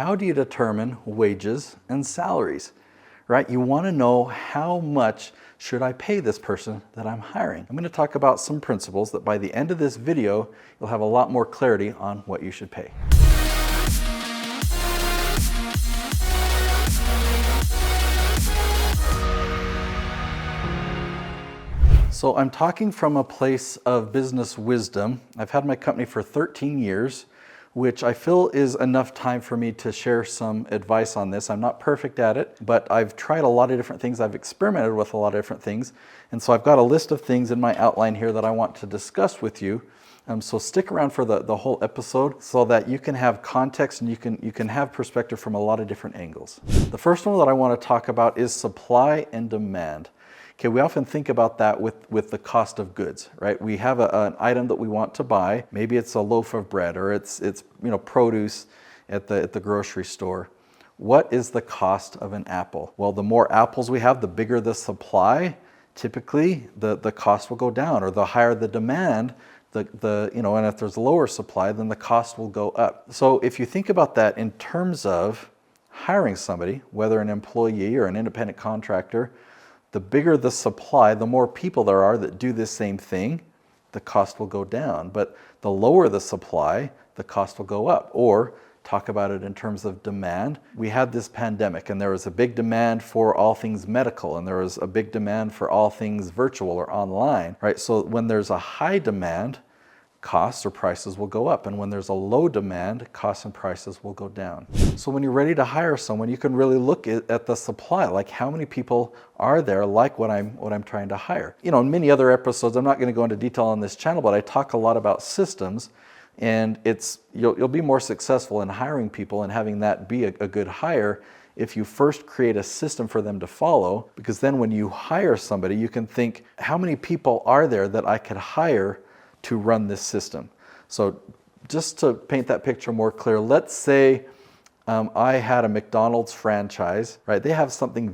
how do you determine wages and salaries, right? You want to know how much should I pay this person that I'm hiring. I'm going to talk about some principles that by the end of this video, you'll have a lot more clarity on what you should pay. So I'm talking from a place of business wisdom. I've had my company for 13 years, which I feel is enough time for me to share some advice on this. I'm not perfect at it, but I've tried a lot of different things. I've experimented with a lot of different things. And so I've got a list of things in my outline here that I want to discuss with you. So stick around for the whole episode so that you can have context and you can have perspective from a lot of different angles. The first one that I want to talk about is supply and demand. Okay, we often think about that with the cost of goods, right? We have an item that we want to buy. Maybe it's a loaf of bread or it's produce at the grocery store. What is the cost of an apple? Well, the more apples we have, the bigger the supply. Typically, the cost will go down, or the higher the demand, and if there's lower supply, then the cost will go up. So if you think about that in terms of hiring somebody, whether an employee or an independent contractor, the bigger the supply, the more people there are that do this same thing, the cost will go down. But the lower the supply, the cost will go up. Or talk about it in terms of demand. We had this pandemic and there was a big demand for all things medical and there was a big demand for all things virtual or online, right? So when there's a high demand, costs or prices will go up. And when there's a low demand, costs and prices will go down. So when you're ready to hire someone, you can really look at the supply, like how many people are there like what I'm trying to hire. In many other episodes, I'm not going to go into detail on this channel, but I talk a lot about systems, and you'll be more successful in hiring people and having that be a good hire if you first create a system for them to follow, because then when you hire somebody, you can think, how many people are there that I could hire to run this system? So just to paint that picture more clear, let's say I had a McDonald's franchise, right? They have something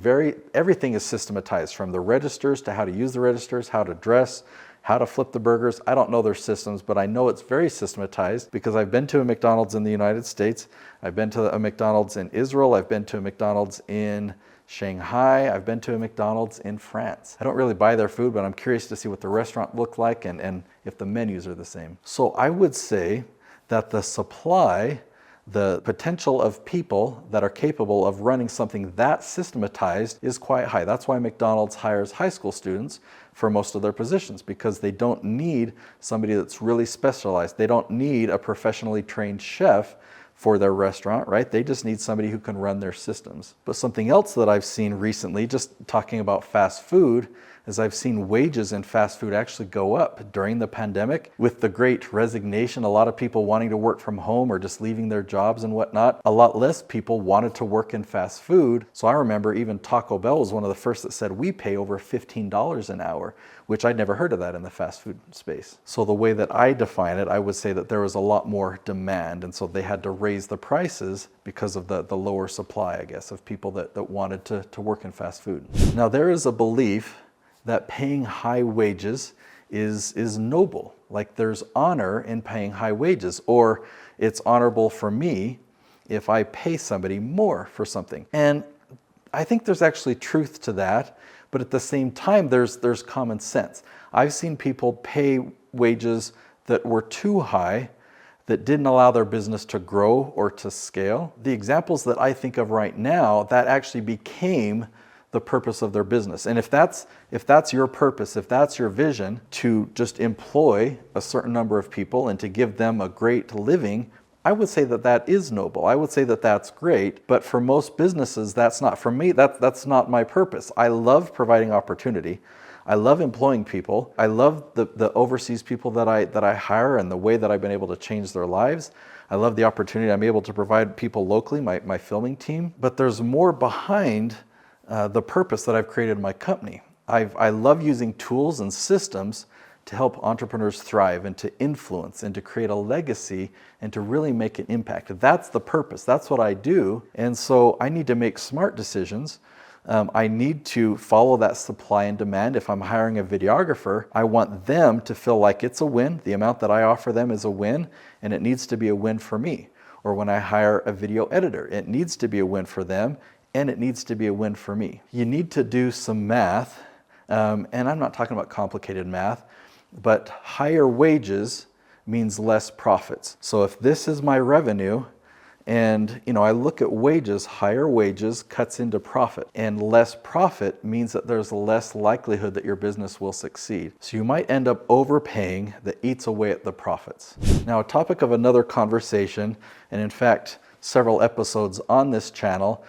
everything is systematized, from the registers to how to use the registers, how to dress, how to flip the burgers. I don't know their systems, but I know it's very systematized because I've been to a McDonald's in the United States. I've been to a McDonald's in Israel. I've been to a McDonald's in Shanghai. I've been to a McDonald's in France. I don't really buy their food, but I'm curious to see what the restaurant looked like and if the menus are the same. So I would say that the supply, the potential of people that are capable of running something that systematized is quite high. That's why McDonald's hires high school students for most of their positions, because they don't need somebody that's really specialized. They don't need a professionally trained chef for their restaurant, right? They just need somebody who can run their systems. But something else that I've seen recently, just talking about fast food, is I've seen wages in fast food actually go up during the pandemic. With the Great Resignation, a lot of people wanting to work from home or just leaving their jobs and whatnot, a lot less people wanted to work in fast food. So I remember even Taco Bell was one of the first that said, we pay over $15 an hour, which I'd never heard of that in the fast food space. So the way that I define it, I would say that there was a lot more demand, and so they had to raise the prices because of the lower supply, I guess, of people that wanted to work in fast food. Now there is a belief that paying high wages is noble. Like there's honor in paying high wages, or it's honorable for me if I pay somebody more for something. And I think there's actually truth to that, but at the same time, there's common sense. I've seen people pay wages that were too high, that didn't allow their business to grow or to scale. The examples that I think of right now, that actually became the purpose of their business. And if that's your purpose, if that's your vision, to just employ a certain number of people and to give them a great living, I would say that is noble. I would say that that's great. But for most businesses, that's not. For me, that's not my purpose. I love providing opportunity. I love employing people. I love the overseas people that I hire and the way that I've been able to change their lives. I love the opportunity I'm able to provide people locally, my filming team. But there's more behind the purpose that I've created in my company. I love using tools and systems to help entrepreneurs thrive and to influence and to create a legacy and to really make an impact. That's the purpose. That's what I do. And so I need to make smart decisions. I need to follow that supply and demand. If I'm hiring a videographer, I want them to feel like it's a win. The amount that I offer them is a win, and it needs to be a win for me. Or when I hire a video editor, it needs to be a win for them and it needs to be a win for me. You need to do some math, and I'm not talking about complicated math, but higher wages means less profits. So if this is my revenue, and I look at wages, higher wages cuts into profit, and less profit means that there's less likelihood that your business will succeed. So you might end up overpaying that eats away at the profits. Now, a topic of another conversation, and in fact, several episodes on this channel,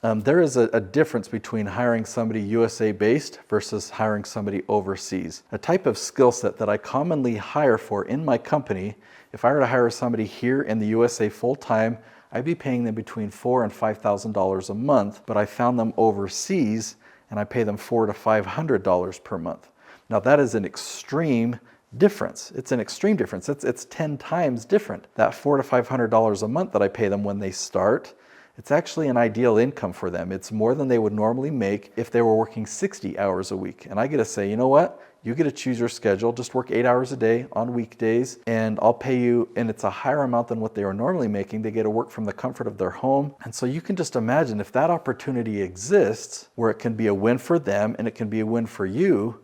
there is a difference between hiring somebody USA-based versus hiring somebody overseas. A type of skill set that I commonly hire for in my company, if I were to hire somebody here in the USA full-time, I'd be paying them between $4,000 and $5,000 a month, but I found them overseas and I pay them $400 to $500 per month. Now that is an extreme difference. It's an extreme difference. It's 10 times different. That $400 to $500 a month that I pay them when they start, it's actually an ideal income for them. It's more than they would normally make if they were working 60 hours a week. And I get to say, you know what? You get to choose your schedule. Just work 8 hours a day on weekdays and I'll pay you, and it's a higher amount than what they are normally making. They get to work from the comfort of their home. And so you can just imagine if that opportunity exists where it can be a win for them and it can be a win for you,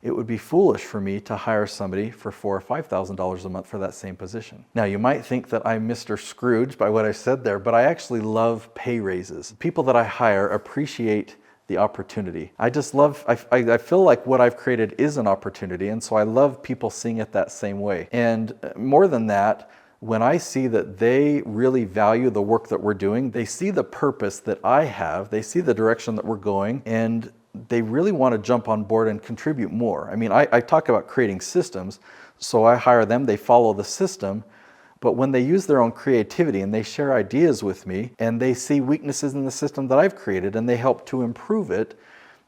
it would be foolish for me to hire somebody for $4,000 or $5,000 a month for that same position. Now, you might think that I'm Mr. Scrooge by what I said there, but I actually love pay raises. People that I hire appreciate the opportunity. I just love, I feel like what I've created is an opportunity, and so I love people seeing it that same way. And more than that, when I see that they really value the work that we're doing, they see the purpose that I have, they see the direction that we're going, and they really want to jump on board and contribute more. I mean, I talk about creating systems, so I hire them, they follow the system, but when they use their own creativity and they share ideas with me and they see weaknesses in the system that I've created and they help to improve it,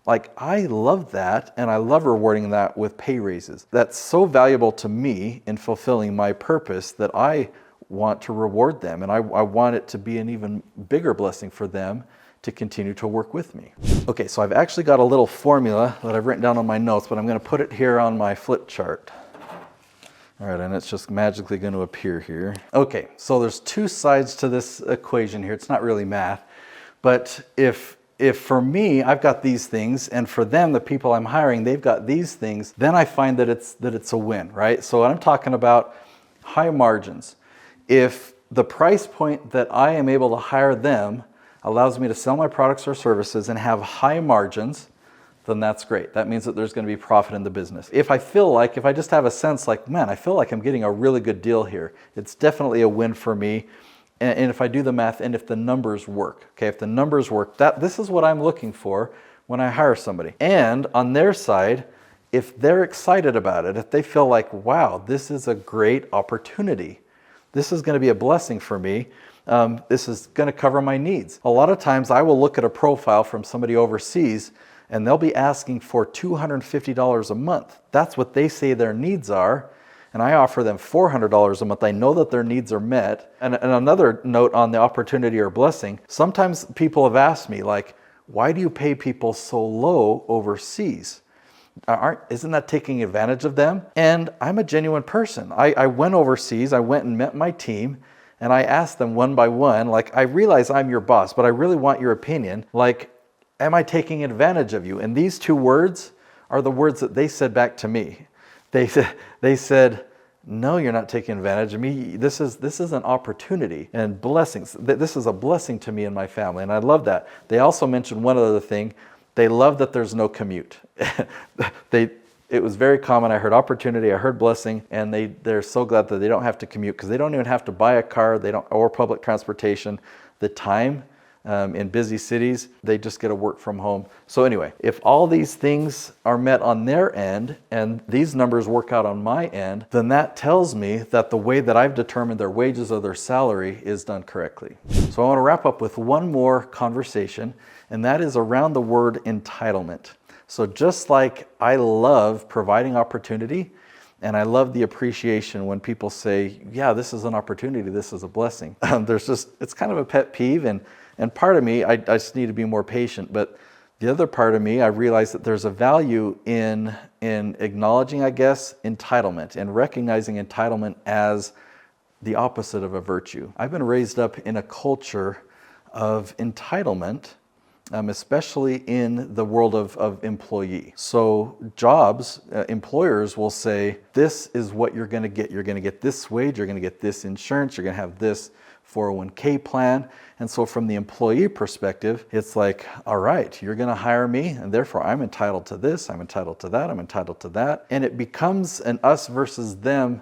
like I love that, and I love rewarding that with pay raises. That's so valuable to me in fulfilling my purpose that I want to reward them, and I want it to be an even bigger blessing for them to continue to work with me. Okay, so I've actually got a little formula that I've written down on my notes, but I'm going to put it here on my flip chart. All right, and it's just magically going to appear here. Okay, so there's two sides to this equation here. It's not really math, but if for me, I've got these things, and for them, the people I'm hiring, they've got these things, then I find that it's a win, right? So I'm talking about high margins. If the price point that I am able to hire them allows me to sell my products or services and have high margins, then that's great. That means that there's going to be profit in the business. If I just have a sense like, man, I feel like I'm getting a really good deal here, it's definitely a win for me. And if I do the math and if the numbers work, okay, if the numbers work, this is what I'm looking for when I hire somebody. And on their side, if they're excited about it, if they feel like, wow, this is a great opportunity, this is going to be a blessing for me, this is going to cover my needs. A lot of times I will look at a profile from somebody overseas and they'll be asking for $250 a month. That's what they say their needs are. And I offer them $400 a month. I know that their needs are met. And another note on the opportunity or blessing, sometimes people have asked me, like, why do you pay people so low overseas? Isn't that taking advantage of them? And I'm a genuine person. I went overseas, I went and met my team, and I asked them one by one, like, I realize I'm your boss, but I really want your opinion. Like, am I taking advantage of you? And these two words are the words that they said back to me. They said, no, you're not taking advantage of me. This is an opportunity and blessings. This is a blessing to me and my family, and I love that. They also mentioned one other thing. They love that there's no commute. It was very common. I heard opportunity, I heard blessing, and they're so glad that they don't have to commute because they don't even have to buy a car, or public transportation. The time in busy cities, they just get to work from home. So anyway, if all these things are met on their end and these numbers work out on my end, then that tells me that the way that I've determined their wages or their salary is done correctly. So I want to wrap up with one more conversation, and that is around the word entitlement. So just like I love providing opportunity, and I love the appreciation when people say, yeah, this is an opportunity, this is a blessing. It's kind of a pet peeve, and part of me, I just need to be more patient, but the other part of me, I realize that there's a value in acknowledging, I guess, entitlement and recognizing entitlement as the opposite of a virtue. I've been raised up in a culture of entitlement, especially in the world of employee. So jobs, employers will say, this is what you're going to get. You're going to get this wage, you're going to get this insurance, you're going to have this 401k plan. And so from the employee perspective, it's like, all right, you're going to hire me, and therefore I'm entitled to this, I'm entitled to that, I'm entitled to that. And it becomes an us versus them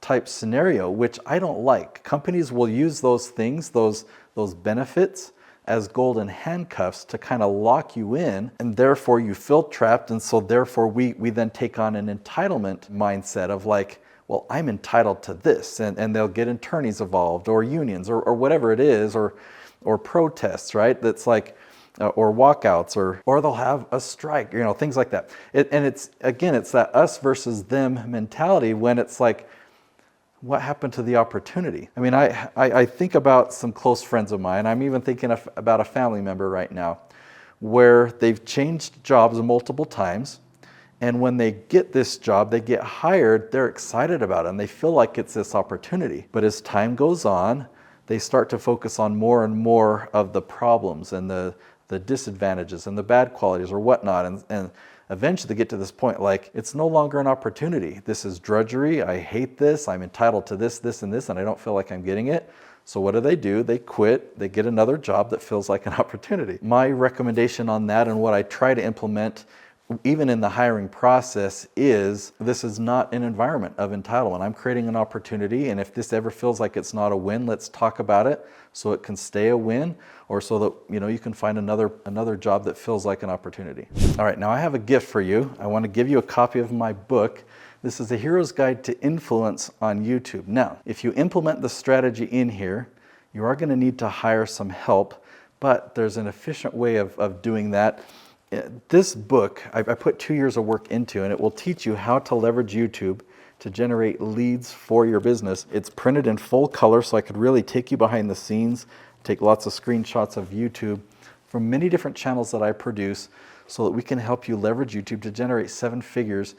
type scenario, which I don't like. Companies will use those things, those benefits, as golden handcuffs to kind of lock you in, and therefore you feel trapped. And so therefore we then take on an entitlement mindset of like, well, I'm entitled to this, and they'll get attorneys involved, or unions, or whatever it is, or protests, right? That's like, or walkouts, or they'll have a strike, things like that. And it's that us versus them mentality when it's like, what happened to the opportunity? I mean, I think about some close friends of mine. I'm even thinking about a family member right now where they've changed jobs multiple times. And when they get this job, they get hired, they're excited about it and they feel like it's this opportunity. But as time goes on, they start to focus on more and more of the problems and the disadvantages and the bad qualities or whatnot. And eventually they get to this point like, it's no longer an opportunity. This is drudgery. I hate this. I'm entitled to this, this, and this, and I don't feel like I'm getting it. So what do? They quit. They get another job that feels like an opportunity. My recommendation on that, and what I try to implement even in the hiring process, is this is not an environment of entitlement. I'm creating an opportunity, and if this ever feels like it's not a win, let's talk about it so it can stay a win, or so that you can find another job that feels like an opportunity. All right, now I have a gift for you. I want to give you a copy of my book. This is the Hero's Guide to Influence on YouTube. Now, if you implement the strategy in here, you are going to need to hire some help, but there's an efficient way of doing that. This book, I put 2 years of work into, and it will teach you how to leverage YouTube to generate leads for your business. It's printed in full color, so I could really take you behind the scenes, take lots of screenshots of YouTube from many different channels that I produce, so that we can help you leverage YouTube to generate seven figures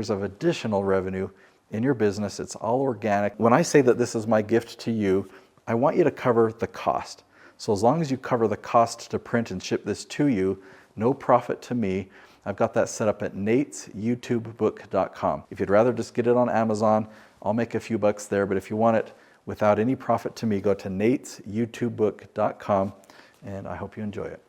of additional revenue in your business. It's all organic. When I say that this is my gift to you, I want you to cover the cost. So as long as you cover the cost to print and ship this to you, no profit to me. I've got that set up at natesyoutubebook.com. If you'd rather just get it on Amazon, I'll make a few bucks there. But if you want it without any profit to me, go to natesyoutubebook.com, and I hope you enjoy it.